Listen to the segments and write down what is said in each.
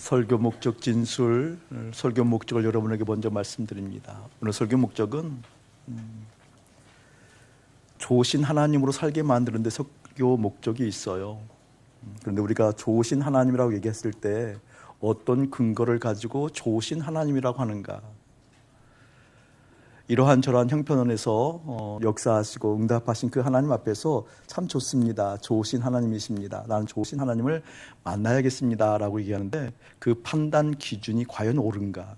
설교 목적 진술, 설교 목적을 여러분에게 먼저 말씀드립니다. 오늘 설교 목적은 좋으신 하나님으로 살게 만드는 데 설교 목적이 있어요. 그런데 우리가 좋으신 하나님이라고 얘기했을 때 어떤 근거를 가지고 좋으신 하나님이라고 하는가? 이러한 저러한 형편론에서 역사하시고 응답하신 그 하나님 앞에서 참 좋습니다. 좋으신 하나님이십니다. 나는 좋으신 하나님을 만나야겠습니다. 라고 얘기하는데 그 판단 기준이 과연 옳은가?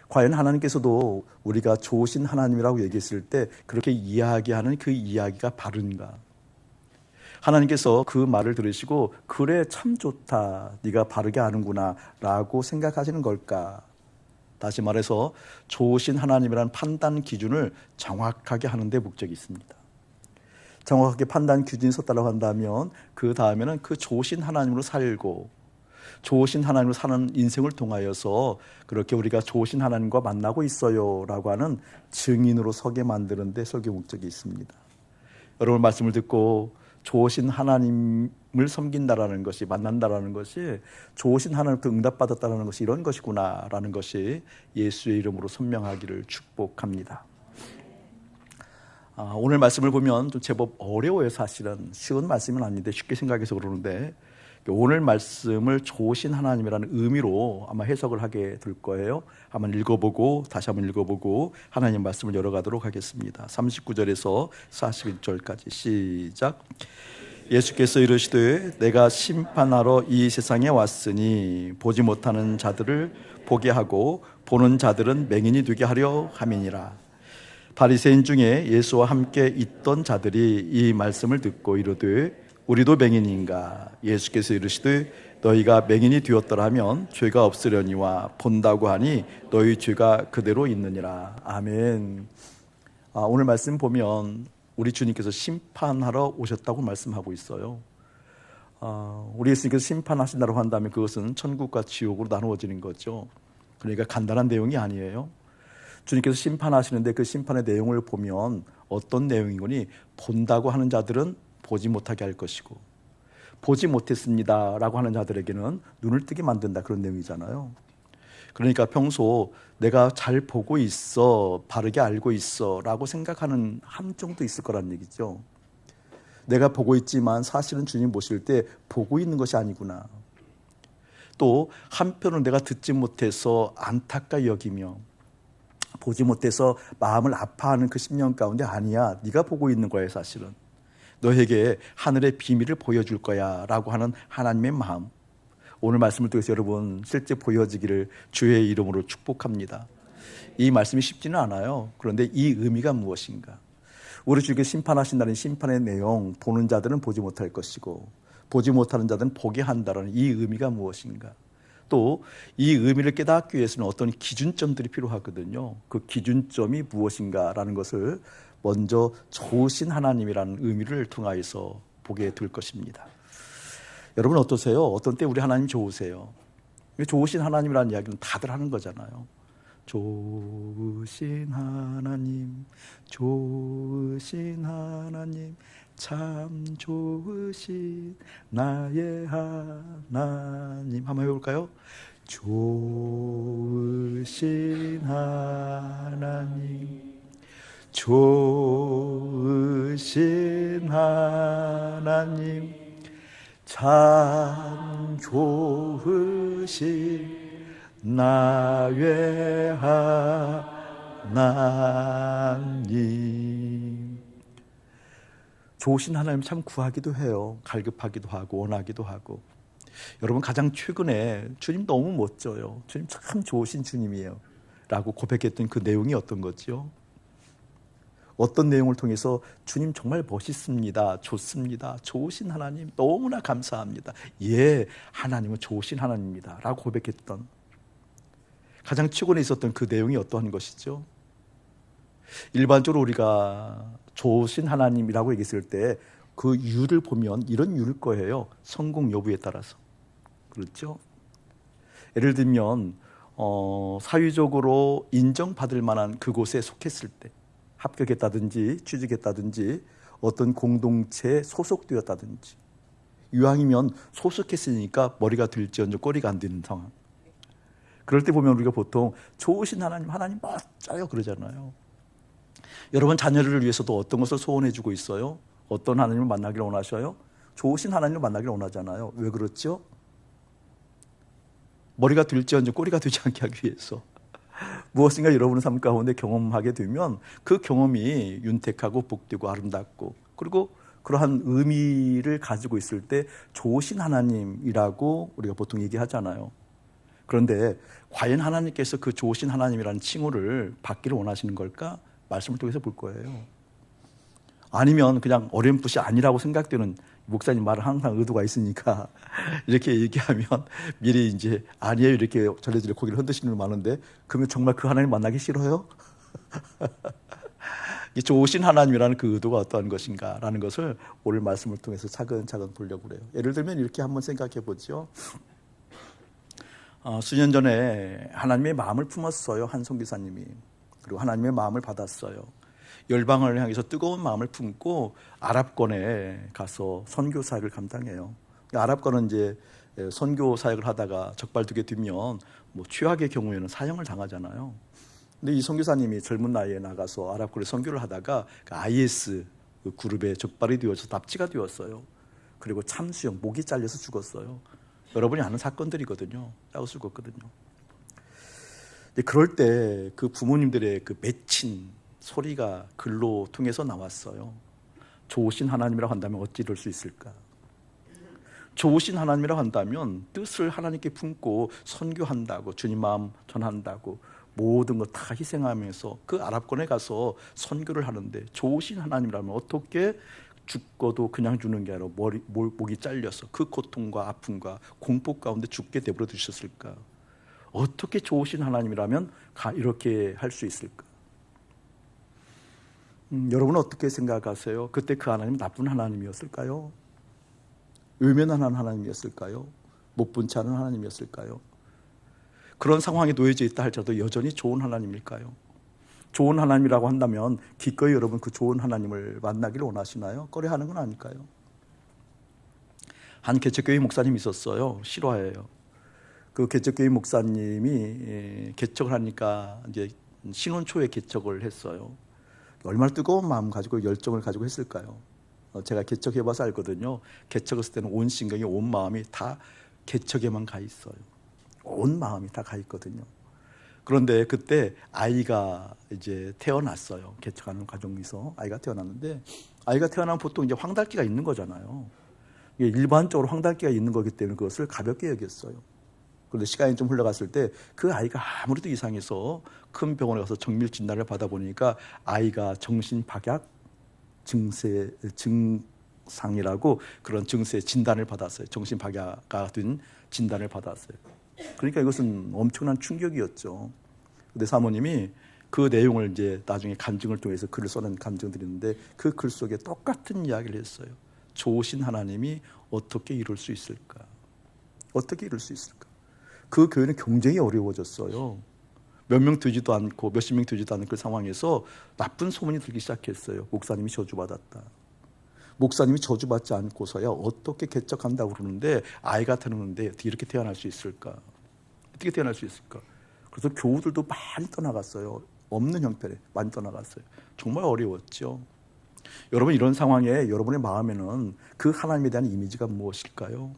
과연 하나님께서도 우리가 좋으신 하나님이라고 얘기했을 때 그렇게 이야기하는 그 이야기가 바른가? 하나님께서 그 말을 들으시고 그래 참 좋다. 네가 바르게 아는구나 라고 생각하시는 걸까? 다시 말해서 좋으신 하나님이라는 판단 기준을 정확하게 하는 데 목적이 있습니다. 정확하게 판단 기준이 섰다고 한다면 그 다음에는 그 좋으신 하나님으로 살고 좋으신 하나님으로 사는 인생을 통하여서 그렇게 우리가 좋으신 하나님과 만나고 있어요 라고 하는 증인으로 서게 만드는 데 설교 목적이 있습니다. 여러분 말씀을 듣고 좋으신 하나님을 섬긴다라는 것이, 만난다라는 것이 좋으신 하나님부터 응답받았다는 것이 이런 것이구나라는 것이 예수의 이름으로 선명하기를 축복합니다. 오늘 말씀을 보면 좀 제법 어려워요. 사실은 쉬운 말씀은 아닌데 쉽게 생각해서 그러는데 오늘 말씀을 좋으신 하나님이라는 의미로 아마 해석을 하게 될 거예요. 한번 읽어보고 다시 한번 읽어보고 하나님 말씀을 열어가도록 하겠습니다. 39절에서 41절까지 시작. 예수께서 이르시되 내가 심판하러 이 세상에 왔으니 보지 못하는 자들을 보게 하고 보는 자들은 맹인이 되게 하려 함이니라. 바리새인 중에 예수와 함께 있던 자들이 이 말씀을 듣고 이르되 우리도 맹인인가? 예수께서 이르시되 너희가 맹인이 되었더라면 죄가 없으려니와 본다고 하니 너희 죄가 그대로 있느니라. 아멘. 오늘 말씀 보면 우리 주님께서 심판하러 오셨다고 말씀하고 있어요. 우리 예수님께서 심판하신다고 한다면 그것은 천국과 지옥으로 나누어지는 거죠. 그러니까 간단한 내용이 아니에요. 주님께서 심판하시는데 그 심판의 내용을 보면 어떤 내용이거니 본다고 하는 자들은 보지 못하게 할 것이고 보지 못했습니다 라고 하는 자들에게는 눈을 뜨게 만든다, 그런 내용이잖아요. 그러니까 평소 내가 잘 보고 있어, 바르게 알고 있어 라고 생각하는 함정도 있을 거란 얘기죠. 내가 보고 있지만 사실은 주님 보실 때 보고 있는 것이 아니구나. 또 한편으로 내가 듣지 못해서 안타까이 여기며 보지 못해서 마음을 아파하는 그 심령 가운데 아니야, 네가 보고 있는 거야. 사실은 너에게 하늘의 비밀을 보여줄 거야 라고 하는 하나님의 마음, 오늘 말씀을 통해서 여러분 실제 보여지기를 주의 이름으로 축복합니다. 이 말씀이 쉽지는 않아요. 그런데 이 의미가 무엇인가? 우리 주님께서 심판하신다는 심판의 내용, 보는 자들은 보지 못할 것이고 보지 못하는 자들은 보게 한다는 이 의미가 무엇인가? 또 이 의미를 깨닫기 위해서는 어떤 기준점들이 필요하거든요. 그 기준점이 무엇인가라는 것을 먼저 좋으신 하나님이라는 의미를 통하여서 보게 될 것입니다. 여러분 어떠세요? 어떤 때 우리 하나님 좋으세요? 좋으신 하나님이라는 이야기는 다들 하는 거잖아요. 좋으신 하나님, 좋으신 하나님, 참 좋으신 나의 하나님. 한번 해볼까요? 좋으신 하나님, 좋으신 하나님, 참 좋으신 나의 하나님. 좋으신 하나님 참 구하기도 해요. 갈급하기도 하고 원하기도 하고. 여러분 가장 최근에 주님 너무 멋져요, 주님 참 좋으신 주님이에요 라고 고백했던 그 내용이 어떤 거죠? 어떤 내용을 통해서 주님 정말 멋있습니다, 좋습니다, 좋으신 하나님 너무나 감사합니다, 예 하나님은 좋으신 하나님입니다 라고 고백했던 가장 최근에 있었던 그 내용이 어떠한 것이죠? 일반적으로 우리가 좋으신 하나님이라고 얘기했을 때 그 이유를 보면 이런 이유일 거예요. 성공 여부에 따라서. 그렇죠? 예를 들면 사회적으로 인정받을 만한 그곳에 속했을 때, 합격했다든지 취직했다든지 어떤 공동체에 소속되었다든지 이왕이면 소속했으니까 머리가 들지언정 꼬리가 안 드는 상황. 그럴 때 보면 우리가 보통 좋으신 하나님, 하나님 멋져요 그러잖아요. 여러분 자녀를 위해서도 어떤 것을 소원해주고 있어요? 어떤 하나님을 만나기를 원하셔요? 좋으신 하나님을 만나기를 원하잖아요. 왜 그렇죠? 머리가 들지언정 꼬리가 되지 않게 하기 위해서. 무엇인가 여러분의 삶 가운데 경험하게 되면 그 경험이 윤택하고 복되고 아름답고, 그리고 그러한 의미를 가지고 있을 때 좋으신 하나님이라고 우리가 보통 얘기하잖아요. 그런데 과연 하나님께서 그 좋으신 하나님이라는 칭호를 받기를 원하시는 걸까? 말씀을 통해서 볼 거예요. 아니면 그냥 어렴풋이 아니라고 생각되는, 목사님 말은 항상 의도가 있으니까 이렇게 얘기하면 미리 이제 아니에요 이렇게 전해드려 고개를 흔드시는 분 많은데, 그러면 정말 그 하나님 만나기 싫어요? 이 좋으신 하나님이라는 그 의도가 어떠한 것인가라는 것을 오늘 말씀을 통해서 차근차근 보려고 그래요. 예를 들면 이렇게 한번 생각해 보죠. 수년 전에 하나님의 마음을 품었어요, 한 선교사님이. 그리고 하나님의 마음을 받았어요. 열방을 향해서 뜨거운 마음을 품고 아랍권에 가서 선교 사역을 감당해요. 아랍권은 이제 선교 사역을 하다가 적발되게 되면 뭐 최악의 경우에는 사형을 당하잖아요. 근데 이 선교사님이 젊은 나이에 나가서 아랍권에 선교를 하다가 그 IS 그 그룹에 적발이 되어서 납치가 되었어요. 그리고 참수형, 목이 잘려서 죽었어요. 여러분이 아는 사건들이거든요. 따로 죽었거든요. 그럴 때 그 부모님들의 그 맺힌 소리가 글로 통해서 나왔어요. 좋으신 하나님이라고 한다면 어찌 이럴 수 있을까? 좋으신 하나님이라고 한다면 뜻을 하나님께 품고 선교한다고, 주님 마음 전한다고 모든 것 다 희생하면서 그 아랍권에 가서 선교를 하는데, 좋으신 하나님이라면 어떻게 죽고도 그냥 주는 게 아니라 목이 잘려서 그 고통과 아픔과 공포 가운데 죽게 내버려 두셨을까? 어떻게 좋으신 하나님이라면 이렇게 할 수 있을까? 여러분은 어떻게 생각하세요? 그때 그 하나님은 나쁜 하나님이었을까요? 외면하는 하나님이었을까요? 못 본 채 하는 하나님이었을까요? 그런 상황에 놓여져 있다 할지라도 여전히 좋은 하나님일까요? 좋은 하나님이라고 한다면 기꺼이 여러분 그 좋은 하나님을 만나기를 원하시나요? 꺼려하는 건 아닐까요? 한 개척교회 목사님이 있었어요. 실화예요. 그 개척교회 목사님이 개척을 하니까 이제 신혼 초에 개척을 했어요. 얼마나 뜨거운 마음 가지고 열정을 가지고 했을까요? 제가 개척해봐서 알거든요. 개척했을 때는 온 신경이, 온 마음이 다 개척에만 가 있어요. 온 마음이 다 가 있거든요. 그런데 그때 아이가 이제 태어났어요. 개척하는 과정에서 아이가 태어났는데, 아이가 태어나면 보통 이제 황달기가 있는 거잖아요. 일반적으로 황달기가 있는 거기 때문에 그것을 가볍게 여겼어요. 그런데 시간이 좀 흘러갔을 때 그 아이가 아무래도 이상해서 큰 병원에 가서 정밀 진단을 받아보니까 아이가 정신박약 증상이라고 그런 증세 진단을 받았어요. 정신박약가 된 진단을 받았어요. 그러니까 이것은 엄청난 충격이었죠. 근데 사모님이 그 내용을 이제 나중에 간증을 통해서 글을 써낸 간증들이 있는데, 그 글 속에 똑같은 이야기를 했어요. 좋으신 하나님이 어떻게 이룰 수 있을까? 어떻게 이룰 수 있을까? 그 교회는 굉장히 어려워졌어요. 몇 명 되지도 않고 몇십 명 되지도 않은 그 상황에서 나쁜 소문이 들기 시작했어요. 목사님이 저주받았다. 목사님이 저주받지 않고서야 어떻게 개척한다고 그러는데 아이가 태어났는데 어떻게 이렇게 태어날 수 있을까? 어떻게 태어날 수 있을까? 그래서 교우들도 많이 떠나갔어요. 없는 형편에 많이 떠나갔어요. 정말 어려웠죠. 여러분, 이런 상황에 여러분의 마음에는 그 하나님에 대한 이미지가 무엇일까요?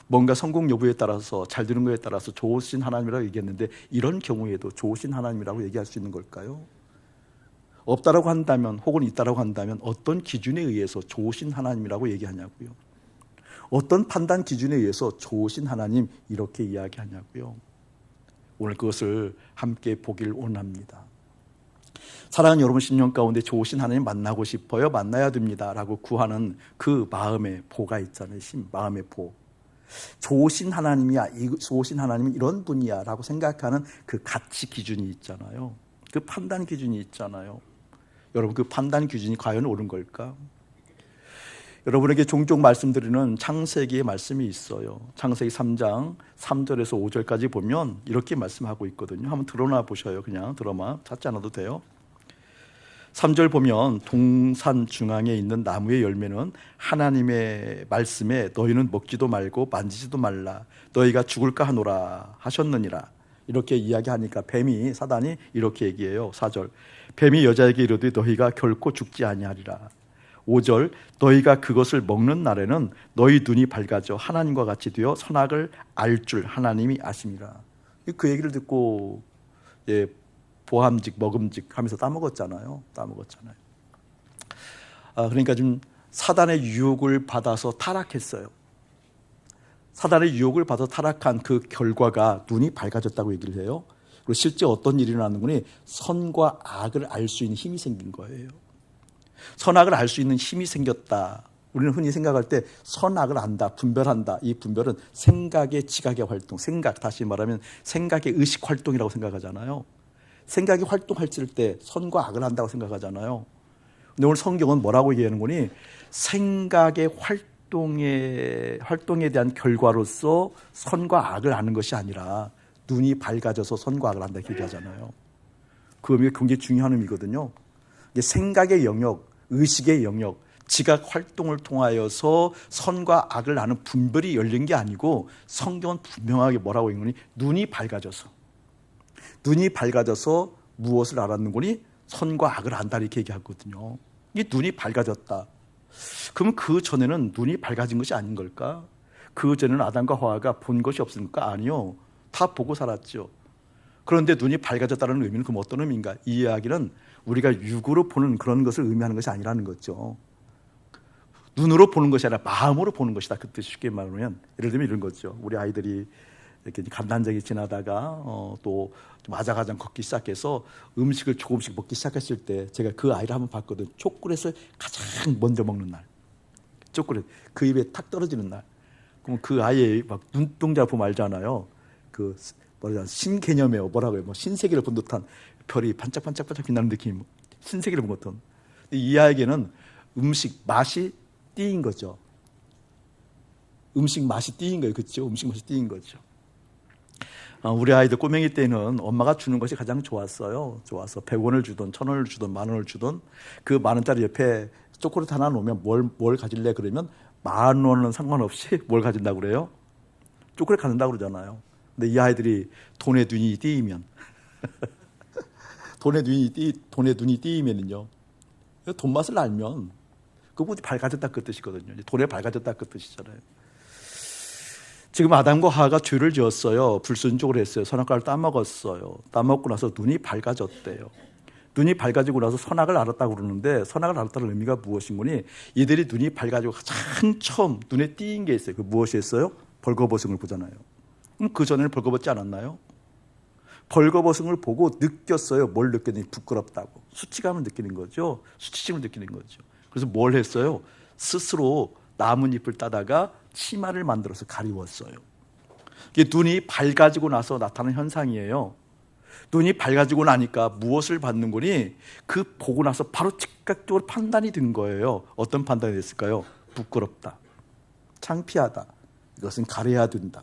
뭔가 성공 여부에 따라서, 잘 되는 것에 따라서 좋으신 하나님이라고 얘기했는데, 이런 경우에도 좋으신 하나님이라고 얘기할 수 있는 걸까요? 없다라고 한다면, 혹은 있다라고 한다면 어떤 기준에 의해서 좋으신 하나님이라고 얘기하냐고요? 어떤 판단 기준에 의해서 좋으신 하나님 이렇게 이야기하냐고요? 오늘 그것을 함께 보길 원합니다. 사랑하는 여러분, 10년 가운데 좋으신 하나님 만나고 싶어요? 만나야 됩니다 라고 구하는 그 마음의 보가 있잖아요. 마음의 보. 좋으신 하나님이야, 좋으신 하나님은 이런 분이야 라고 생각하는 그 가치 기준이 있잖아요. 그 판단 기준이 있잖아요. 여러분, 그 판단 기준이 과연 옳은 걸까? 여러분에게 종종 말씀드리는 창세기의 말씀이 있어요. 창세기 3장 3절에서 5절까지 보면 이렇게 말씀하고 있거든요. 한번 드러나 보셔요. 그냥 드러마 찾지 않아도 돼요. 3절 보면 동산 중앙에 있는 나무의 열매는 하나님의 말씀에 너희는 먹지도 말고 만지지도 말라 너희가 죽을까 하노라 하셨느니라. 이렇게 이야기하니까 뱀이 사단이 이렇게 얘기해요. 4절 뱀이 여자에게 이르되 너희가 결코 죽지 아니하리라. 5절 너희가 그것을 먹는 날에는 너희 눈이 밝아져 하나님과 같이 되어 선악을 알 줄 하나님이 아심이라. 그 얘기를 듣고 보함직 먹음직 하면서 따먹었잖아요. 그러니까 좀 사단의 유혹을 받아서 타락했어요. 사단의 유혹을 받아 타락한 그 결과가 눈이 밝아졌다고 얘기를 해요. 그리고 실제 어떤 일이 일어나는군이 선과 악을 알 수 있는 힘이 생긴 거예요. 선악을 알 수 있는 힘이 생겼다. 우리는 흔히 생각할 때 선악을 안다, 분별한다. 이 분별은 생각의 지각의 활동, 다시 말하면 생각의 의식 활동이라고 생각하잖아요. 생각이 활동할 때 선과 악을 한다고 생각하잖아요. 근데 오늘 성경은 뭐라고 얘기하는 거니? 생각의 활동에 대한 결과로서 선과 악을 아는 것이 아니라 눈이 밝아져서 선과 악을 안다 이렇게 얘기하잖아요. 그 의미가 굉장히 중요한 의미거든요. 생각의 영역, 의식의 영역, 지각 활동을 통하여서 선과 악을 아는 분별이 열린 게 아니고 성경은 분명하게 뭐라고 얘기하니? 눈이 밝아져서 무엇을 알았는 거니? 선과 악을 안다 이렇게 얘기하거든요. 이게 눈이 밝아졌다. 그러면 그 전에는 눈이 밝아진 것이 아닌 걸까? 그 전에는 아담과 하와가 본 것이 없습니까? 아니요. 다 보고 살았죠. 그런데 눈이 밝아졌다는 의미는 그럼 어떤 의미인가? 이 이야기는 우리가 육으로 보는 그런 것을 의미하는 것이 아니라는 거죠. 눈으로 보는 것이 아니라 마음으로 보는 것이다. 그 뜻이 쉽게 말하면 예를 들면 이런 거죠. 우리 아이들이 이렇게 간단하게 지나다가 또 좀 아작아작 걷기 시작해서 음식을 조금씩 먹기 시작했을 때 제가 그 아이를 한번 봤거든. 초콜릿을 가장 먼저 먹는 날. 초콜릿 그 입에 탁 떨어지는 날. 그럼 그 아이의 막 눈동자 보면 알잖아요. 그 신개념이에요. 뭐라고 해요? 뭐 신세계를 본 듯한 별이 반짝반짝반짝 빛나는 느낌. 신세계를 본 듯한. 이 아이에게는 음식 맛이 띄인 거죠. 음식 맛이 띄인 거예요. 그렇죠? 음식 맛이 띄인 거죠. 우리 아이들 꼬맹이 때는 엄마가 주는 것이 가장 좋았어요. 좋아서 100원을 주든 1000원을 주든 10,000원을 주든 그 만원짜리 옆에 초콜릿 하나 놓으면 뭘 가질래? 그러면 10,000원은 상관없이 뭘 가진다고 그래요? 초콜릿 가진다고 그러잖아요. 근데 이 아이들이 돈에 눈이 띄이면 돈에 눈이 띄이면은요. 돈 맛을 알면 그분이 밝아졌다 그 뜻이거든요. 돈에 밝아졌다 그 뜻이잖아요. 지금 아담과 하와가 죄를 지었어요. 불순종을 했어요. 선악과를 따먹었어요. 따먹고 나서 눈이 밝아졌대요. 눈이 밝아지고 나서 선악을 알았다고 그러는데 선악을 알았다는 의미가 무엇인 거니? 이들이 눈이 밝아지고 가장 처음 눈에 띄인 게 있어요. 그 무엇이었어요? 벌거벗음을 보잖아요. 그럼 그 전에는 벌거벗지 않았나요? 벌거벗음을 보고 느꼈어요. 뭘 느꼈느니? 부끄럽다고. 수치감을 느끼는 거죠. 수치심을 느끼는 거죠. 그래서 뭘 했어요? 스스로 나뭇잎을 따다가 치마를 만들어서 가리웠어요. 이게 눈이 밝아지고 나서 나타나는 현상이에요. 눈이 밝아지고 나니까 무엇을 받는 거니? 그 보고 나서 바로 즉각적으로 판단이 든 거예요. 어떤 판단이 됐을까요? 부끄럽다. 창피하다. 이것은 가려야 된다.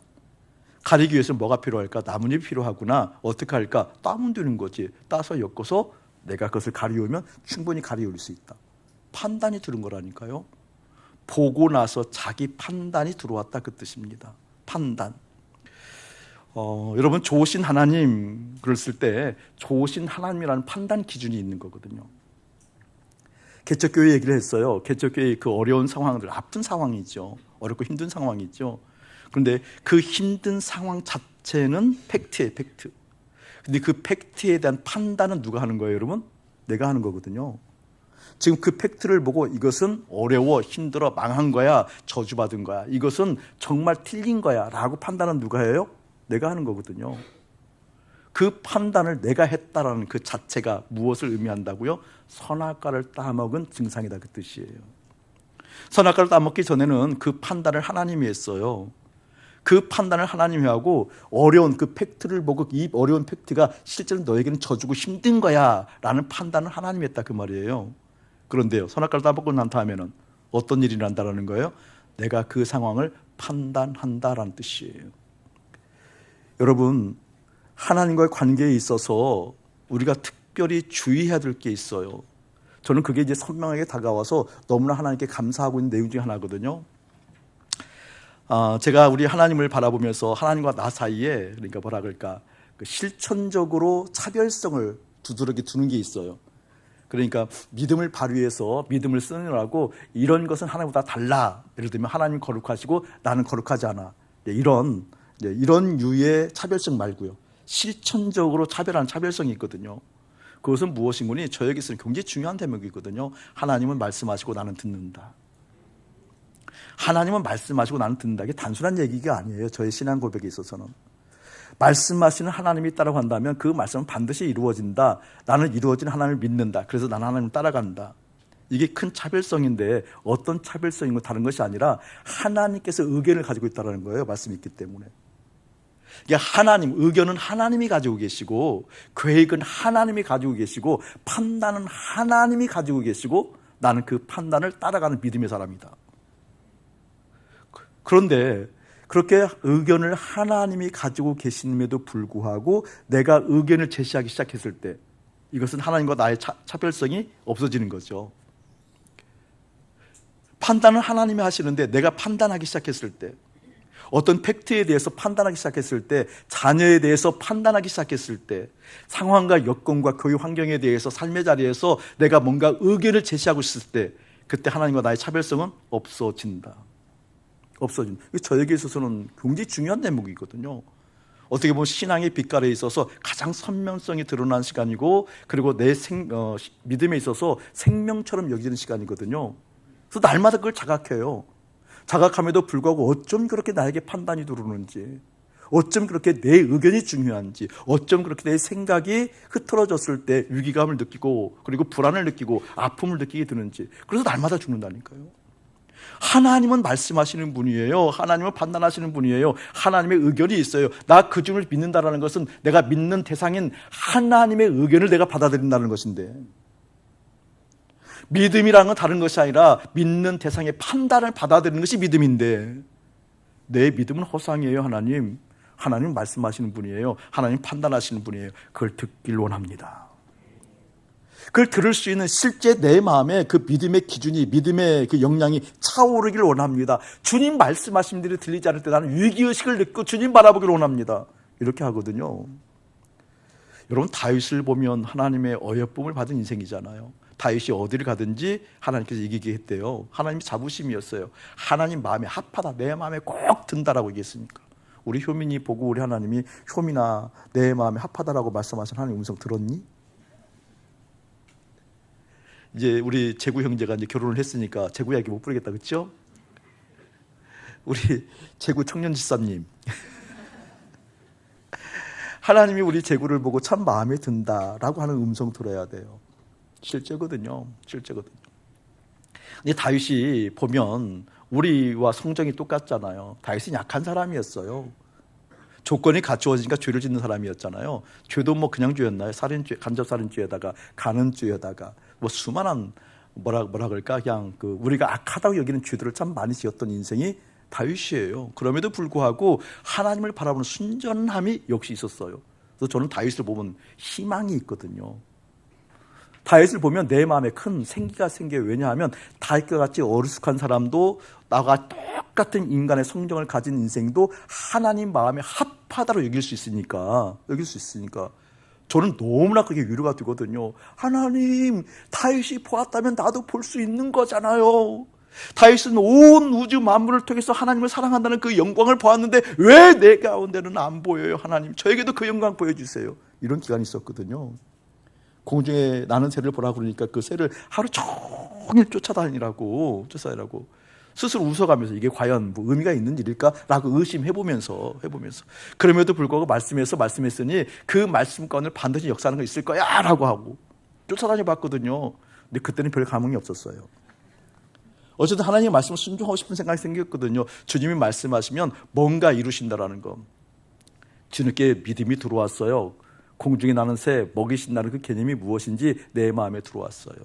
가리기 위해서 뭐가 필요할까? 나뭇잎이 필요하구나. 어떻게 할까? 따면 되는 거지. 따서 엮어서 내가 그것을 가리우면 충분히 가리울 수 있다. 판단이 들은 거라니까요. 보고 나서 자기 판단이 들어왔다 그 뜻입니다. 판단. 여러분 좋으신 하나님 그랬을 때 좋으신 하나님이라는 판단 기준이 있는 거거든요. 개척교회 얘기를 했어요. 개척교회의 그 어려운 상황들, 아픈 상황이죠. 어렵고 힘든 상황이죠. 그런데 그 힘든 상황 자체는 팩트예요, 팩트. 근데 그 팩트에 대한 판단은 누가 하는 거예요, 여러분? 내가 하는 거거든요. 지금 그 팩트를 보고 이것은 어려워, 힘들어, 망한 거야, 저주받은 거야, 이것은 정말 틀린 거야 라고 판단은 누가 해요? 내가 하는 거거든요. 그 판단을 내가 했다라는 그 자체가 무엇을 의미한다고요? 선악과를 따먹은 증상이다 그 뜻이에요. 선악과를 따먹기 전에는 그 판단을 하나님이 했어요. 그 판단을 하나님이 하고 어려운 그 팩트를 보고 이 어려운 팩트가 실제로 너에게는 져주고 힘든 거야 라는 판단을 하나님이 했다 그 말이에요. 그런데요, 선악과를 따먹고 난 다음에는 어떤 일이 난다라는 거예요? 내가 그 상황을 판단한다라는 뜻이에요. 여러분, 하나님과의 관계에 있어서 우리가 특별히 주의해야 될 게 있어요. 저는 그게 이제 선명하게 다가와서 너무나 하나님께 감사하고 있는 내용 중에 하나거든요. 제가 우리 하나님을 바라보면서 하나님과 나 사이에, 그러니까 뭐라 그럴까, 그 실천적으로 차별성을 두드러기 두는 게 있어요. 그러니까 믿음을 발휘해서 믿음을 쓰느라고 이런 것은 하나님보다 달라. 예를 들면 하나님 거룩하시고 나는 거룩하지 않아. 이런 유의 차별성 말고요. 실천적으로 차별하는 차별성이 있거든요. 그것은 무엇인가니 저에게서는 굉장히 중요한 대목이거든요. 하나님은 말씀하시고 나는 듣는다. 하나님은 말씀하시고 나는 듣는다. 이게 단순한 얘기가 아니에요. 저의 신앙 고백에 있어서는. 말씀하시는 하나님이 있다고 한다면 그 말씀은 반드시 이루어진다. 나는 이루어진 하나님을 믿는다. 그래서 나는 하나님을 따라간다. 이게 큰 차별성인데 어떤 차별성인 건 다른 것이 아니라 하나님께서 의견을 가지고 있다는 거예요. 말씀이 있기 때문에. 그러니까 하나님, 의견은 하나님이 가지고 계시고 계획은 하나님이 가지고 계시고 판단은 하나님이 가지고 계시고 나는 그 판단을 따라가는 믿음의 사람이다. 그런데 그렇게 의견을 하나님이 가지고 계심에도 불구하고 내가 의견을 제시하기 시작했을 때 이것은 하나님과 나의 차별성이 없어지는 거죠. 판단은 하나님이 하시는데 내가 판단하기 시작했을 때, 어떤 팩트에 대해서 판단하기 시작했을 때, 자녀에 대해서 판단하기 시작했을 때, 상황과 여건과 교육 환경에 대해서 삶의 자리에서 내가 뭔가 의견을 제시하고 있을 때 그때 하나님과 나의 차별성은 없어진다. 없어진다. 저에게 있어서는 굉장히 중요한 대목이거든요. 어떻게 보면 신앙의 빛깔에 있어서 가장 선명성이 드러난 시간이고 그리고 내 믿음에 있어서 생명처럼 여기는 시간이거든요. 그래서 날마다 그걸 자각해요. 자각함에도 불구하고 어쩜 그렇게 나에게 판단이 들어오는지, 어쩜 그렇게 내 의견이 중요한지, 어쩜 그렇게 내 생각이 흐트러졌을 때 위기감을 느끼고 그리고 불안을 느끼고 아픔을 느끼게 되는지. 그래서 날마다 죽는다니까요. 하나님은 말씀하시는 분이에요. 하나님은 판단하시는 분이에요. 하나님의 의견이 있어요. 나 그 중을 믿는다라는 것은 내가 믿는 대상인 하나님의 의견을 내가 받아들인다는 것인데, 믿음이라는 건 다른 것이 아니라 믿는 대상의 판단을 받아들이는 것이 믿음인데, 내 믿음은 허상이에요. 하나님 말씀하시는 분이에요. 하나님 판단하시는 분이에요. 그걸 듣길 원합니다. 그걸 들을 수 있는 실제 내 마음에 그 믿음의 기준이, 믿음의 그 역량이 차오르길 원합니다. 주님 말씀하신 일이 들리지 않을 때 나는 위기의식을 느끼고 주님 바라보길 원합니다. 이렇게 하거든요. 여러분, 다윗을 보면 하나님의 어여쁨을 받은 인생이잖아요. 다윗이 어디를 가든지 하나님께서 이기게 했대요. 하나님 자부심이었어요. 하나님 마음에 합하다, 내 마음에 꼭 든다라고 얘기했으니까. 우리 효민이 보고 우리 하나님이 효민아 내 마음에 합하다라고 말씀하신 하나님 음성 들었니? 이제 우리 재구 형제가 이제 결혼을 했으니까 재구 이야기 못 부르겠다, 그렇죠? 우리 재구 청년 집사님, 하나님이 우리 재구를 보고 참 마음에 든다라고 하는 음성 들어야 돼요. 실제거든요. 근데 다윗이 보면 우리와 성정이 똑같잖아요. 다윗은 약한 사람이었어요. 조건이 갖추어지니까 죄를 짓는 사람이었잖아요. 죄도 뭐 그냥 죄였나요? 살인죄, 간접살인죄에다가 간음죄에다가 뭐 수많은 뭐라 그럴까, 그냥 그 우리가 악하다고 여기는 죄들을 참 많이 지었던 인생이 다윗이에요. 그럼에도 불구하고 하나님을 바라보는 순전함이 역시 있었어요. 그래서 저는 다윗을 보면 희망이 있거든요. 다윗을 보면 내 마음에 큰 생기가 생겨요. 왜냐하면 다윗과 같이 어리숙한 사람도 나와 똑같은 인간의 성정을 가진 인생도 하나님 마음에 합하다로 여길 수 있으니까 저는 너무나 그게 위로가 되거든요. 하나님, 다윗이 보았다면 나도 볼 수 있는 거잖아요. 다윗은 온 우주 만물을 통해서 하나님을 사랑한다는 그 영광을 보았는데 왜 내 가운데는 안 보여요? 하나님, 저에게도 그 영광 보여주세요. 이런 기간이 있었거든요. 공중에 나는 새를 보라 그러니까 그 새를 하루 종일 쫓아다니라고 스스로 웃어가면서 이게 과연 뭐 의미가 있는 일일까라고 의심해보면서 그럼에도 불구하고 말씀했으니 그 말씀권을 반드시 역사하는 거 있을 거야 라고 하고 쫓아다녀 봤거든요. 근데 그때는 별 감흥이 없었어요. 어쨌든 하나님의 말씀을 순종하고 싶은 생각이 생겼거든요. 주님이 말씀하시면 뭔가 이루신다라는 거. 뒤늦게 믿음이 들어왔어요. 공중에 나는 새, 먹이신다는 그 개념이 무엇인지 내 마음에 들어왔어요.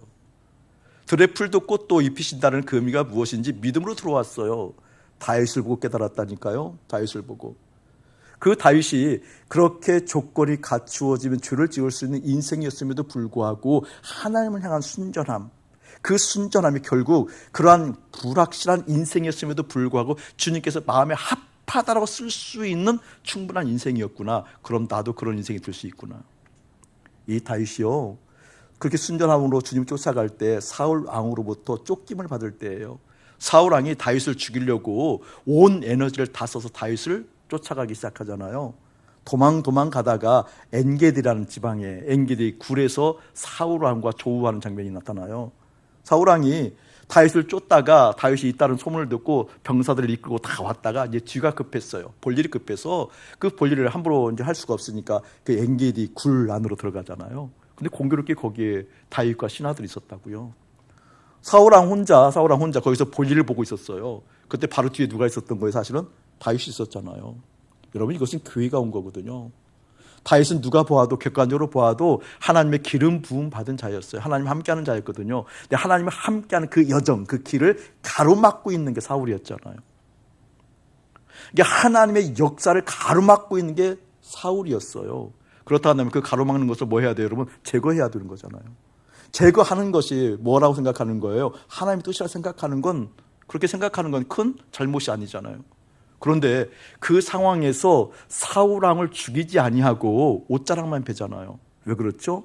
들의 풀도 꽃도 입히신다는 그 의미가 무엇인지 믿음으로 들어왔어요. 다윗을 보고 깨달았다니까요. 다윗을 보고. 그 다윗이 그렇게 조건이 갖추어지면 죄를 지을 수 있는 인생이었음에도 불구하고 하나님을 향한 순전함, 그 순전함이 결국 그러한 불확실한 인생이었음에도 불구하고 주님께서 마음에 합하다라고 쓸 수 있는 충분한 인생이었구나. 그럼 나도 그런 인생이 될 수 있구나. 이 다윗이요, 그렇게 순전함으로 주님 쫓아갈 때 사울 왕으로부터 쫓김을 받을 때예요. 사울 왕이 다윗을 죽이려고 온 에너지를 다 써서 다윗을 쫓아가기 시작하잖아요. 도망 가다가 엔게디라는 지방에, 엔게디 굴에서 사울 왕과 조우하는 장면이 나타나요. 사울 왕이 다윗을 쫓다가 다윗이 있다는 소문을 듣고 병사들을 이끌고 다 왔다가 이제 뒤가 급했어요. 볼 일이 급해서 그 볼 일을 함부로 이제 할 수가 없으니까 그 엔게디 굴 안으로 들어가잖아요. 근데 공교롭게 거기에 다윗과 신하들이 있었다고요. 사울 왕 혼자 거기서 볼 일을 보고 있었어요. 그때 바로 뒤에 누가 있었던 거예요? 사실은 다윗이 있었잖아요. 여러분, 이것은 교회가 온 거거든요. 다윗은 누가 보아도, 객관적으로 보아도 하나님의 기름 부음 받은 자였어요. 하나님 함께하는 자였거든요. 근데 하나님과 함께하는 그 여정, 그 길을 가로막고 있는 게 사울이었잖아요. 이게 하나님의 역사를 가로막고 있는 게 사울이었어요. 그렇다 하면 그 가로막는 것을 뭐 해야 돼요, 여러분? 제거해야 되는 거잖아요. 제거하는 것이 뭐라고 생각하는 거예요? 하나님의 뜻이라 생각하는 건, 그렇게 생각하는 건 큰 잘못이 아니잖아요. 그런데 그 상황에서 사울 왕을 죽이지 아니하고 옷자락만 베잖아요. 왜 그렇죠?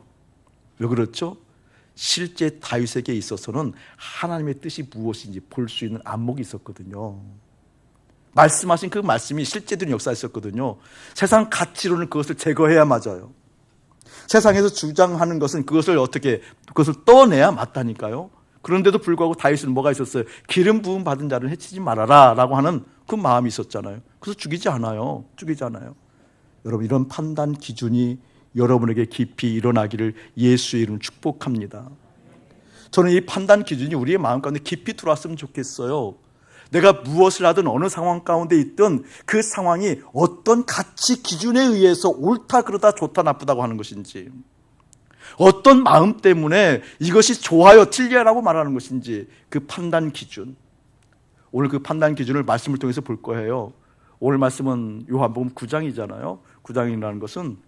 왜 그렇죠? 실제 다윗에게 있어서는 하나님의 뜻이 무엇인지 볼 수 있는 안목이 있었거든요. 말씀하신 그 말씀이 실제된 역사에 있었거든요. 세상 가치로는 그것을 제거해야 맞아요. 세상에서 주장하는 것은 그것을 떠내야 맞다니까요. 그런데도 불구하고 다윗은 뭐가 있었어요? 기름 부음 받은 자를 해치지 말아라 라고 하는 그 마음이 있었잖아요. 그래서 죽이지 않아요. 여러분, 이런 판단 기준이 여러분에게 깊이 일어나기를 예수의 이름으로 축복합니다. 저는 이 판단 기준이 우리의 마음 가운데 깊이 들어왔으면 좋겠어요. 내가 무엇을 하든 어느 상황 가운데 있든 그 상황이 어떤 가치 기준에 의해서 옳다 그러다 좋다 나쁘다고 하는 것인지, 어떤 마음 때문에 이것이 좋아요 틀려라고 말하는 것인지, 그 판단 기준, 오늘 그 판단 기준을 말씀을 통해서 볼 거예요. 오늘 말씀은 요한복음 9장이잖아요. 9장이라는 것은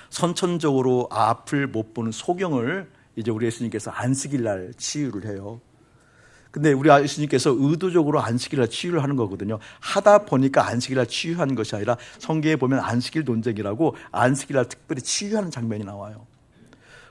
선천적으로 앞을 못 보는 소경을 이제 우리 예수님께서 안식일 날 치유를 해요. 근데 우리 예수님께서 의도적으로 안식일 날 치유를 하는 거거든요. 하다 보니까 안식일 날 치유하는 것이 아니라 성경에 보면 안식일 논쟁이라고 안식일 날 특별히 치유하는 장면이 나와요.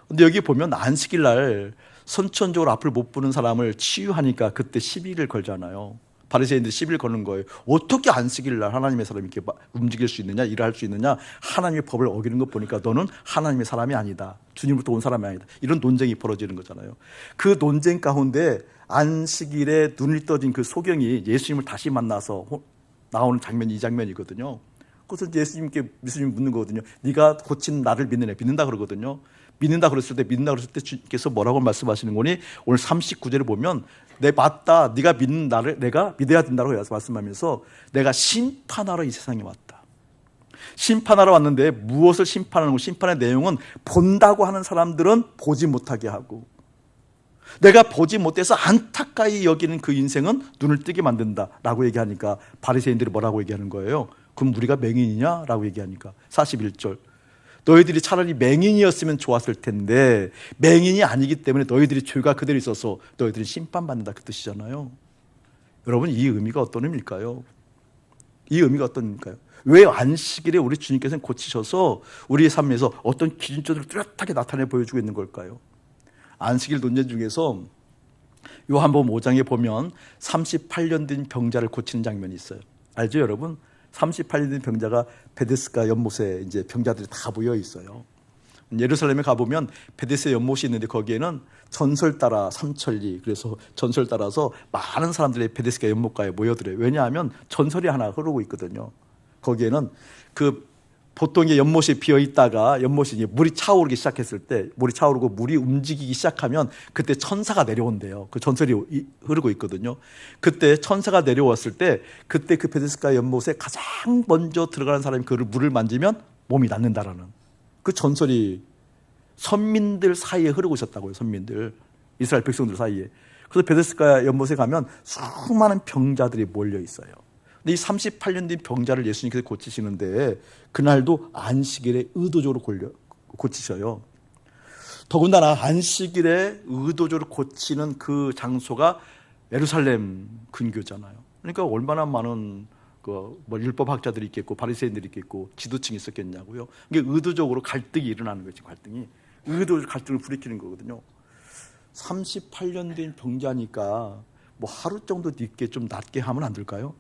근데 여기 보면 안식일 날 선천적으로 앞을 못 보는 사람을 치유하니까 그때 시비를 걸잖아요. 바리새인들이 시비를 거는 거예요. 어떻게 안식일 날 하나님의 사람이 이렇게 움직일 수 있느냐, 일을 할 수 있느냐, 하나님의 법을 어기는 것 보니까 너는 하나님의 사람이 아니다, 주님으로부터 온 사람이 아니다, 이런 논쟁이 벌어지는 거잖아요. 그 논쟁 가운데 안식일에 눈이 떠진 그 소경이 예수님을 다시 만나서 나오는 장면이 이 장면이거든요. 그래서 예수님께 묻는 거거든요. 네가 고친 나를 믿느냐? 믿는다 그러거든요. 믿는다 그랬을 때 주님께서 뭐라고 말씀하시는 거니? 오늘 39절을 보면 내 맞다, 네가 믿는 나를 내가 믿어야 된다고 말씀하면서 내가 심판하러 이 세상에 왔다. 심판하러 왔는데 무엇을 심판하는 거? 심판의 내용은 본다고 하는 사람들은 보지 못하게 하고, 내가 보지 못해서 안타까이 여기는 그 인생은 눈을 뜨게 만든다라고 얘기하니까 바리새인들이 뭐라고 얘기하는 거예요? 그럼 우리가 맹인이냐라고 얘기하니까 41절, 너희들이 차라리 맹인이었으면 좋았을 텐데 맹인이 아니기 때문에 너희들이 죄가 그대로 있어서 너희들이 심판받는다, 그 뜻이잖아요. 여러분, 이 의미가 어떤 의미일까요? 왜 안식일에 우리 주님께서는 고치셔서 우리의 삶에서 어떤 기준점을 뚜렷하게 나타내 보여주고 있는 걸까요? 안식일 논쟁 중에서 요한복음 5장에 보면 38년 된 병자를 고치는 장면이 있어요. 알죠, 여러분? 38년 된 병자가 베데스다 연못에 이제 병자들이 다 모여 있어요. 예루살렘에 가보면 베데스다 연못이 있는데 거기에는 전설 따라 삼천리, 그래서 전설 따라서 많은 사람들이 베데스다 연못가에 모여들어요. 왜냐하면 전설이 하나 흐르고 있거든요. 거기에는 그 보통의 연못이 비어 있다가 연못이 물이 차오르기 시작했을 때, 물이 차오르고 물이 움직이기 시작하면 그때 천사가 내려온대요. 그 전설이 흐르고 있거든요. 그때 천사가 내려왔을 때 그때 그 베데스다 연못에 가장 먼저 들어가는 사람이 그 물을 만지면 몸이 낫는다라는 그 전설이 선민들 사이에 흐르고 있었다고요. 선민들, 이스라엘 백성들 사이에. 그래서 베데스다 연못에 가면 수많은 병자들이 몰려 있어요. 근데 이 38년 된 병자를 예수님께서 고치시는데 그날도 안식일에 의도적으로 고치셔요. 더군다나 안식일에 의도적으로 고치는 그 장소가 예루살렘 근교잖아요. 그러니까 얼마나 많은 율법학자들이 있겠고 바리새인들이 있겠고 지도층이 있었겠냐고요. 이게 의도적으로 갈등이 일어나는 거지. 갈등이 의도적으로 갈등을 부리키는 거거든요. 38년 된 병자니까 뭐 하루 정도 늦게 좀 낮게 하면 안 될까요?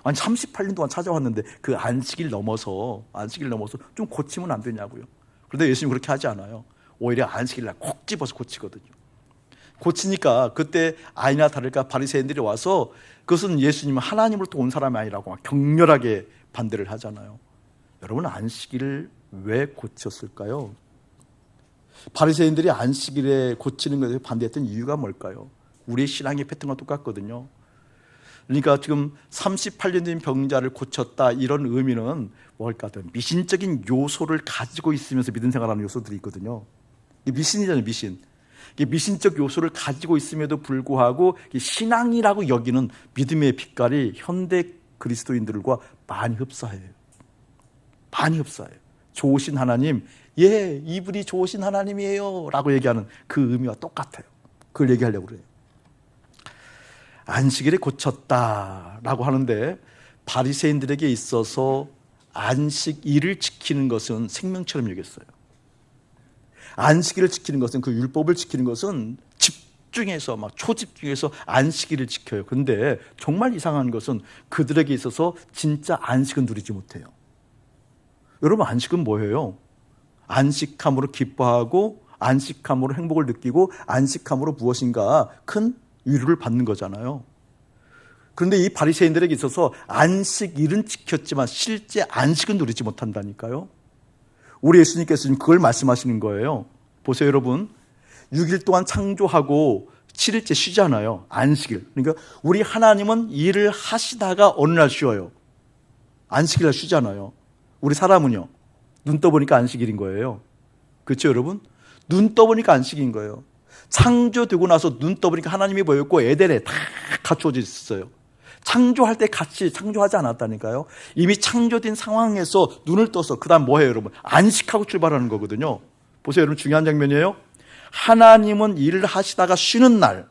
아니 38년 동안 찾아왔는데 그 안식일 넘어서 좀 고치면 안 되냐고요. 그런데 예수님 그렇게 하지 않아요. 오히려 안식일 날 콕 집어서 고치거든요. 고치니까 그때 아니나 다를까 바리새인들이 와서 그것은 예수님은 하나님으로부터 온 사람이 아니라고 막 격렬하게 반대를 하잖아요. 여러분 안식일을 왜 고쳤을까요? 바리새인들이 안식일에 고치는 것에 반대했던 이유가 뭘까요? 우리의 신앙의 패턴과 똑같거든요. 그러니까 지금 38년 된 병자를 고쳤다 이런 의미는 뭘까? 미신적인 요소를 가지고 있으면서 믿음 생활하는 요소들이 있거든요. 미신이잖아요, 미신. 미신적 요소를 가지고 있음에도 불구하고 신앙이라고 여기는 믿음의 빛깔이 현대 그리스도인들과 많이 흡사해요. 많이 흡사해요. 좋으신 하나님, 예, 이분이 좋으신 하나님이에요 라고 얘기하는 그 의미와 똑같아요. 그걸 얘기하려고 그래요. 안식일에 고쳤다라고 하는데 바리새인들에게 있어서 안식일을 지키는 것은 생명처럼 여겼어요. 안식일을 지키는 것은, 그 율법을 지키는 것은 집중해서 막 초집중해서 안식일을 지켜요. 그런데 정말 이상한 것은 그들에게 있어서 진짜 안식은 누리지 못해요. 여러분 안식은 뭐예요? 안식함으로 기뻐하고 안식함으로 행복을 느끼고 안식함으로 무엇인가 큰 위로를 받는 거잖아요. 그런데 이 바리새인들에게 있어서 안식일은 지켰지만 실제 안식은 누리지 못한다니까요. 우리 예수님께서 지금 그걸 말씀하시는 거예요. 보세요 여러분, 6일 동안 창조하고 7일째 쉬잖아요. 안식일. 그러니까 우리 하나님은 일을 하시다가 어느 날 쉬어요. 안식일 날 쉬잖아요. 우리 사람은요, 눈 떠보니까 안식일인 거예요. 그렇죠 여러분? 눈 떠보니까 안식인 거예요. 창조되고 나서 눈 떠보니까 하나님이 보였고 에덴에 다 갖추어져 있었어요. 창조할 때 같이 창조하지 않았다니까요. 이미 창조된 상황에서 눈을 떠서 그 다음 뭐예요 여러분? 안식하고 출발하는 거거든요. 보세요 여러분, 중요한 장면이에요. 하나님은 일을 하시다가 쉬는 날,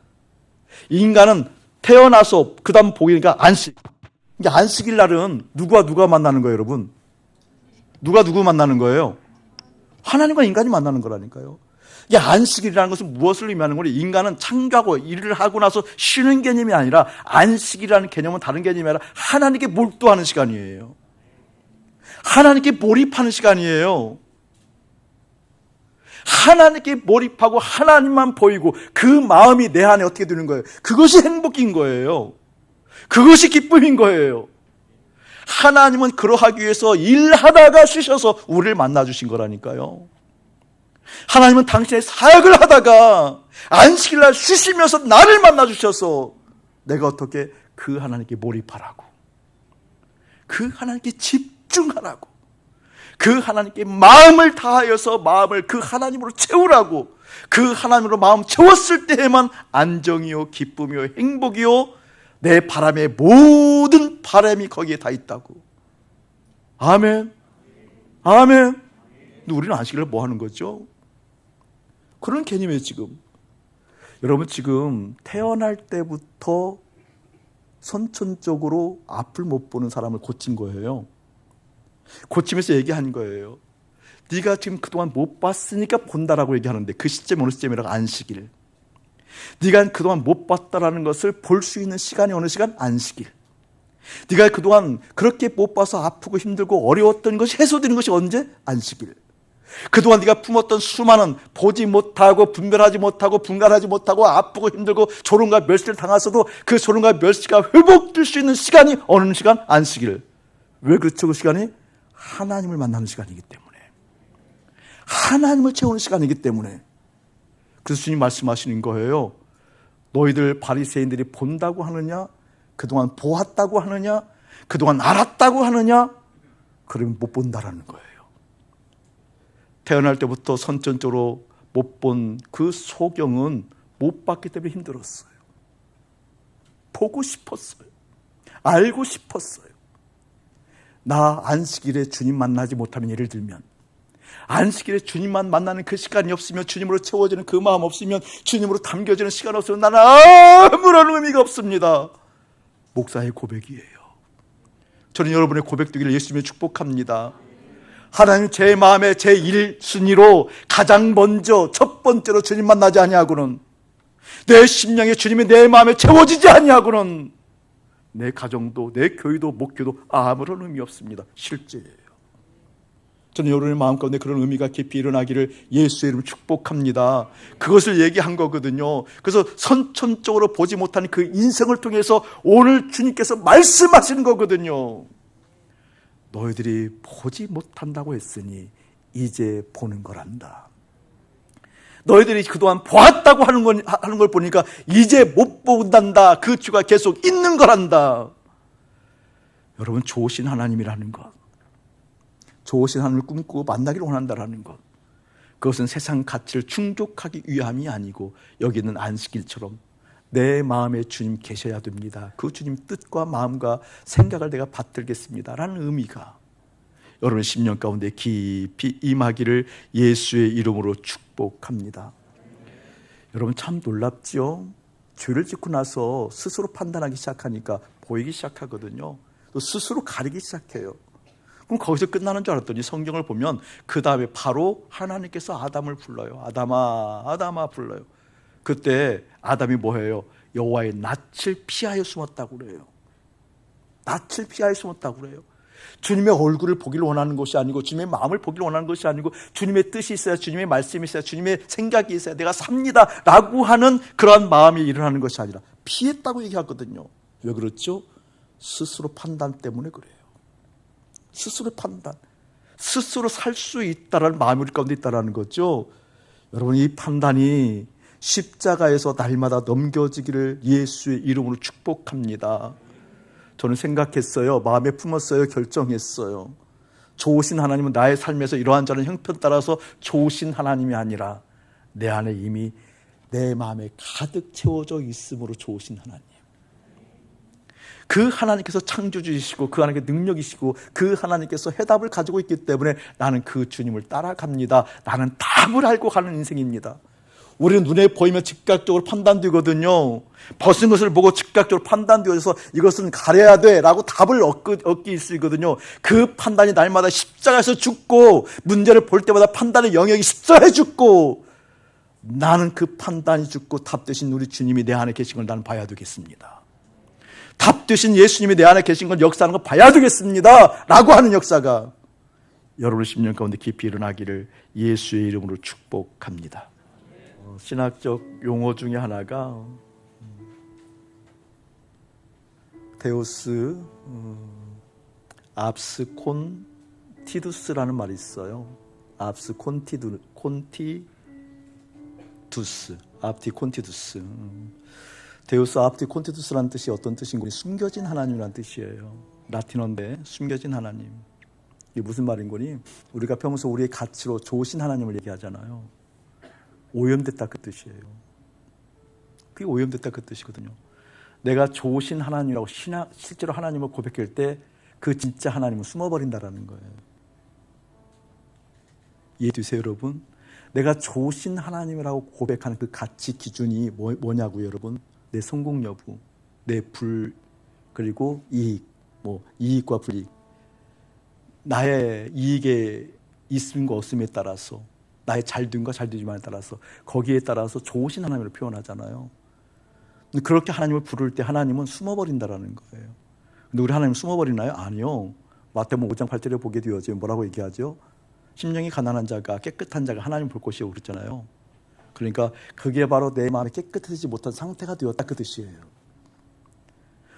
인간은 태어나서 그 다음 보이니까 안식. 그러니까 안식일 날은 누가 만나는 거예요 여러분? 누가 누구 만나는 거예요? 하나님과 인간이 만나는 거라니까요. 이 안식일이라는 것은 무엇을 의미하는 거냐? 인간은 창조하고 일을 하고 나서 쉬는 개념이 아니라 안식이라는 개념은 다른 개념이 아니라 하나님께 몰두하는 시간이에요. 하나님께 몰입하는 시간이에요. 하나님께 몰입하고 하나님만 보이고 그 마음이 내 안에 어떻게 되는 거예요? 그것이 행복인 거예요. 그것이 기쁨인 거예요. 하나님은 그러하기 위해서 일하다가 쉬셔서 우리를 만나주신 거라니까요. 하나님은 당신의 사역을 하다가 안식일날 쉬시면서 나를 만나주셔서 내가 어떻게 그 하나님께 몰입하라고, 그 하나님께 집중하라고, 그 하나님께 마음을 다하여서 마음을 그 하나님으로 채우라고, 그 하나님으로 마음 채웠을 때에만 안정이요 기쁨이요 행복이요 내 바람의 모든 바람이 거기에 다 있다고. 아멘. 아멘. 근데 우리는 안식일을 뭐 하는 거죠? 그런 개념이에요 지금. 여러분 지금 태어날 때부터 선천적으로 앞을 못 보는 사람을 고친 거예요. 고치면서 얘기한 거예요. 네가 지금 그동안 못 봤으니까 본다라고 얘기하는데 그 시점이 어느 시점이라고? 안식일. 네가 그동안 못 봤다라는 것을 볼 수 있는 시간이 어느 시간? 안식일. 네가 그동안 그렇게 못 봐서 아프고 힘들고 어려웠던 것이 해소되는 것이 언제? 안식일. 그동안 네가 품었던 수많은 보지 못하고 분별하지 못하고 분간하지 못하고 아프고 힘들고 조롱과 멸시를 당하서도 그 조롱과 멸시가 회복될 수 있는 시간이 어느 시간? 안식일. 왜 그렇죠? 그 시간이 하나님을 만나는 시간이기 때문에, 하나님을 채우는 시간이기 때문에. 그래서 주님 말씀하시는 거예요. 너희들 바리새인들이 본다고 하느냐? 그동안 보았다고 하느냐? 그동안 알았다고 하느냐? 그러면 못 본다라는 거예요. 태어날 때부터 선천적으로 못 본 그 소경은 못 봤기 때문에 힘들었어요. 보고 싶었어요. 알고 싶었어요. 나 안식일에 주님 만나지 못하면, 예를 들면 안식일에 주님만 만나는 그 시간이 없으면, 주님으로 채워지는 그 마음 없으면, 주님으로 담겨지는 시간 없으면 나는 아무런 의미가 없습니다. 목사의 고백이에요. 저는 여러분의 고백되기를 예수님의 축복합니다. 하나님, 제 마음에 제 1순위로 가장 먼저 첫 번째로 주님 만나지 아니하고는, 내 심령에 주님이 내 마음에 채워지지 아니하고는 내 가정도 내 교회도 목교도 아무런 의미 없습니다. 실제예요. 저는 여러분의 마음 가운데 그런 의미가 깊이 일어나기를 예수의 이름으로 축복합니다. 그것을 얘기한 거거든요. 그래서 선천적으로 보지 못하는 그 인생을 통해서 오늘 주님께서 말씀하시는 거거든요. 너희들이 보지 못한다고 했으니 이제 보는 거란다. 너희들이 그동안 보았다고 하는 걸 보니까 이제 못 본단다. 그 주가 계속 있는 거란다. 여러분, 좋으신 하나님이라는 것, 좋으신 하나님을 꿈꾸고 만나기를 원한다라는 것, 그것은 세상 가치를 충족하기 위함이 아니고 여기 있는 안식일처럼 내 마음에 주님 계셔야 됩니다. 그 주님 뜻과 마음과 생각을 내가 받들겠습니다 라는 의미가 여러분의 심령 가운데 깊이 임하기를 예수의 이름으로 축복합니다. 여러분, 참 놀랍죠? 죄를 짓고 나서 스스로 판단하기 시작하니까 보이기 시작하거든요. 또 스스로 가리기 시작해요. 그럼 거기서 끝나는 줄 알았더니 성경을 보면 그 다음에 바로 하나님께서 아담을 불러요. 아담아, 아담아 불러요. 그때 아담이 뭐예요? 여호와의 낯을 피하여 숨었다고 그래요. 낯을 피하여 숨었다고 그래요. 주님의 얼굴을 보기를 원하는 것이 아니고, 주님의 마음을 보기를 원하는 것이 아니고, 주님의 뜻이 있어야, 주님의 말씀이 있어야, 주님의 생각이 있어야 내가 삽니다 라고 하는 그러한 마음이 일어나는 것이 아니라 피했다고 얘기하거든요. 왜 그렇죠? 스스로 판단 때문에 그래요. 스스로 판단, 스스로 살 수 있다라는 마음이 우리 가운데 있다는 거죠. 여러분, 이 판단이 십자가에서 날마다 넘겨지기를 예수의 이름으로 축복합니다. 저는 생각했어요. 마음에 품었어요. 결정했어요. 좋으신 하나님은 나의 삶에서 이러한 저런 형편 따라서 좋으신 하나님이 아니라 내 안에 이미 내 마음에 가득 채워져 있으므로 좋으신 하나님. 그 하나님께서 창조주이시고 그 하나님께 능력이시고 그 하나님께서 해답을 가지고 있기 때문에 나는 그 주님을 따라갑니다. 나는 답을 알고 가는 인생입니다. 우리는 눈에 보이면 즉각적으로 판단되거든요. 벗은 것을 보고 즉각적으로 판단되어서 이것은 가려야 돼 라고 답을 얻기 있거든요. 그 판단이 날마다 십자가에서 죽고, 문제를 볼 때마다 판단의 영역이 십자가에 죽고, 나는 그 판단이 죽고 답 되신 우리 주님이 내 안에 계신 걸 나는 봐야 되겠습니다. 답 되신 예수님이 내 안에 계신 걸 역사하는 걸 봐야 되겠습니다 라고 하는 역사가 여러분의 심령 가운데 깊이 일어나기를 예수의 이름으로 축복합니다. 신학적 용어 중에 하나가 데우스 압스콘티두스라는 말이 있어요. 압스콘티두스, 압티콘티두스. 데우스 압티콘티두스라는 뜻이 어떤 뜻인가? 숨겨진 하나님이라는 뜻이에요. 라틴어인데 숨겨진 하나님. 이게 무슨 말인 거니? 우리가 평소 우리의 가치로 좋으신 하나님을 얘기하잖아요. 오염됐다 그 뜻이에요. 그게 오염됐다 그 뜻이거든요. 내가 좋으신 하나님이라고 실제로 하나님을 고백할 때 그 진짜 하나님은 숨어버린다라는 거예요. 이해되세요, 여러분? 내가 좋으신 하나님이라고 고백하는 그 가치 기준이 뭐냐고요, 여러분? 내 성공 여부, 내 불, 그리고 이익, 이익과 불이익, 나의 이익에 있음과 없음에 따라서, 나의 잘됨과 잘되지만에 따라서, 거기에 따라서 좋으신 하나님을 표현하잖아요. 근데 그렇게 하나님을 부를 때 하나님은 숨어버린다라는 거예요. 근데 우리 하나님 숨어버리나요? 아니요. 마태복음 5장 8절에 보게 되어져요. 뭐라고 얘기하죠? 심령이 가난한 자가, 깨끗한 자가 하나님 볼 것이라고 그랬잖아요. 그러니까 그게 바로 내 마음이 깨끗해지지 못한 상태가 되었다 그 뜻이에요.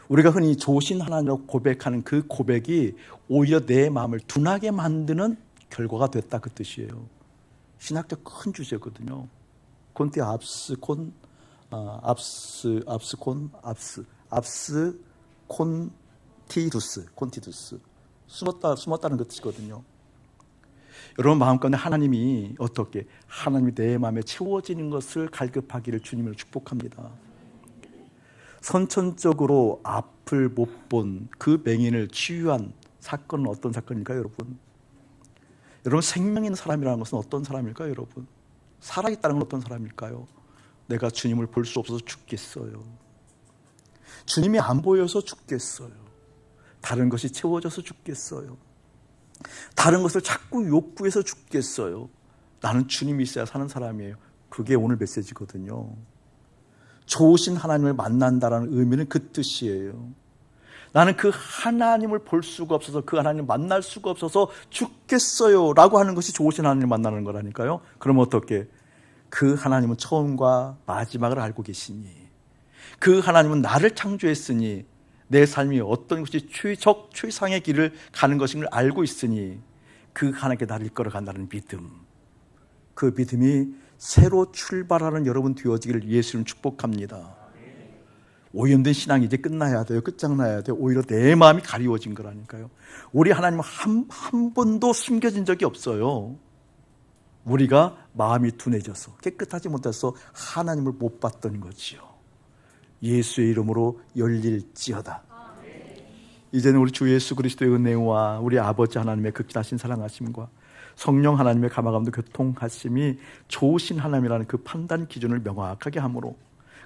우리가 흔히 좋으신 하나님이라고 고백하는 그 고백이 오히려 내 마음을 둔하게 만드는 결과가 됐다 그 뜻이에요. 신학적 큰 주제거든요. 콘티 압스콘, 콘티두스. 숨었다는 그 뜻이거든요. 여러분 마음 가운데 하나님이 어떻게, 하나님이 내 마음에 채워지는 것을 갈급하기를 주님을 축복합니다. 선천적으로 앞을 못 본 그 맹인을 치유한 사건은 어떤 사건일까요, 여러분? 여러분, 생명 있는 사람이라는 것은 어떤 사람일까요, 여러분? 살아있다는 건 어떤 사람일까요? 내가 주님을 볼 수 없어서 죽겠어요. 주님이 안 보여서 죽겠어요. 다른 것이 채워져서 죽겠어요. 다른 것을 자꾸 욕구해서 죽겠어요. 나는 주님이 있어야 사는 사람이에요. 그게 오늘 메시지거든요. 좋으신 하나님을 만난다라는 의미는 그 뜻이에요. 나는 그 하나님을 볼 수가 없어서, 그 하나님을 만날 수가 없어서 죽겠어요 라고 하는 것이 좋으신 하나님을 만나는 거라니까요. 그럼 어떻게? 그 하나님은 처음과 마지막을 알고 계시니, 그 하나님은 나를 창조했으니, 내 삶이 어떤 것이 최상의 길을 가는 것인 걸 알고 있으니 그 하나님께 나를 이끌어 간다는 믿음, 그 믿음이 새로 출발하는 여러분 되어지기를 예수님 축복합니다. 오염된 신앙이 이제 끝나야 돼요. 끝장나야 돼요. 오히려 내 마음이 가리워진 거라니까요. 우리 하나님은 한 번도 숨겨진 적이 없어요. 우리가 마음이 둔해져서 깨끗하지 못해서 하나님을 못 봤던 거지요. 예수의 이름으로 열릴지어다. 이제는 우리 주 예수 그리스도의 은혜와 우리 아버지 하나님의 극진하신 사랑하심과 성령 하나님의 감화감도 교통하심이 좋으신 하나님이라는 그 판단 기준을 명확하게 함으로,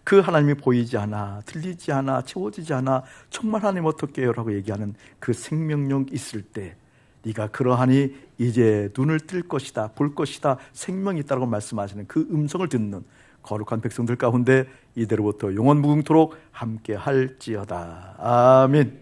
그 하나님이 보이지 않아, 들리지 않아, 채워지지 않아, 정말 하나님 어떻게 해요? 라고 얘기하는 그 생명력 있을 때, 네가 그러하니 이제 눈을 뜰 것이다, 볼 것이다, 생명이 있다고 말씀하시는 그 음성을 듣는 거룩한 백성들 가운데 이대로부터 영원 무궁토록 함께 할지어다. 아멘.